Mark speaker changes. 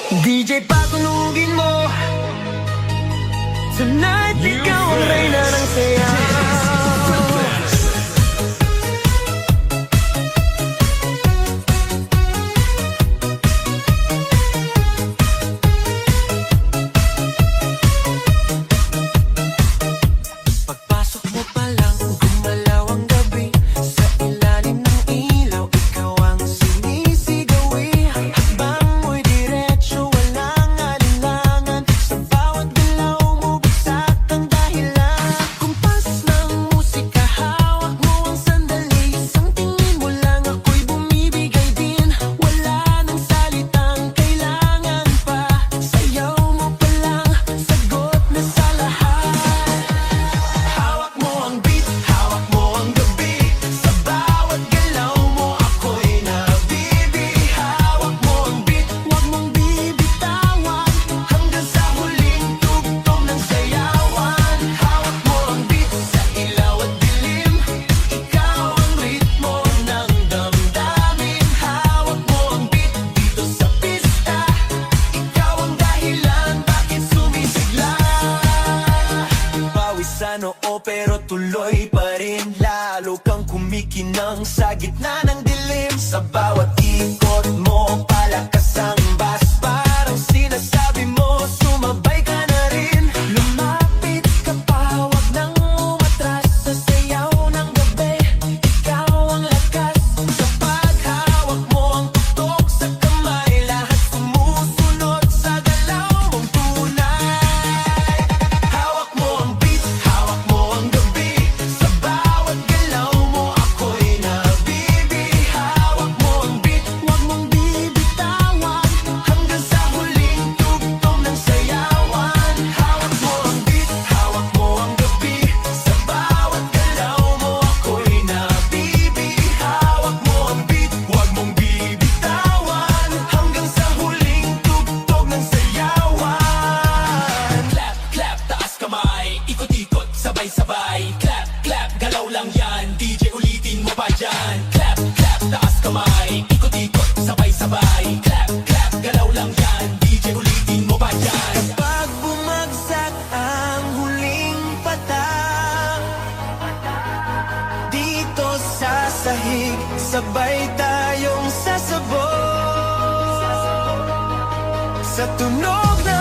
Speaker 1: DJ patunugin mo. Tonight, ikaw ang reyna ng saya. Pagpasok mo pa lang, gumalaw ang gabi. Sa ilalim ng ilaw, ikaw ang sinisigawi. Hakbang mo'y diretso, walang alinlangan. Sa bawat galaw mo, bagsak ang dahilan. Kumpas ng musika, hawak mo ang sandali. Isang tingin mo lang, ako'y bumibigay din. Wala nang salitang kailangan pa. Sayaw mo pa lang, sagot na sa lahat. Hawak mo ang beat, hawak mo ang gabi. Sa bawat galaw mo, ako'y nabibi. Hawak mo ang beat, huwag mong bibitawan. Hanggang sa huling tugtog ng sayawan. Hawak mo ang beat, sa ilaw at dilim. Ikaw ang ritmo ng damdamin. Hawak mo ang beat, dito sa pista. Ikaw ang dahilan, bakit sumisigla. Pawis sa noo pero tuloy pa rin. Lalo kang kumikinang sa gitna ng dilim. Sa bawat ikot mo, palakas ang bass. Parang sinasabi mo, sumabay ka na rin. Lumapit ka pa, wag nang umatras. Sa sayaw ng gabi, ikaw ang lakas. Sa paghawak mo ang tutok sa kamay, lahat sumusunod sa galaw mong tunay. Hawak mo ang beat, hawak mo ang gabi. Sa bawat galaw mo, ako'y nabibi. Hawak mo ang beat, huwag mong bibitawan. Hanggang sa huling tugtog ng sayawan. Hawak mo ang beat, hawak mo ang gabi. Sa bawat galaw mo, ako'y nabibi. Hawak mo ang beat, huwag mong bibitawan. Hanggang sa huling tugtog ng sayawan.
Speaker 2: Clap, clap, taas kamay. Ikot-ikot, sabay-sabay. Clap, clap, galaw lang yan. DJ ulitin mo pa dyan. Clap, clap, taas kamay. Ikot-ikot, sabay-sabay. Clap, clap, galaw lang yan. DJ ulitin mo pa dyan.
Speaker 1: Pag bumagsak ang huling patak, dito sa sahig, sabay tayong sasabog. Sa tunog ng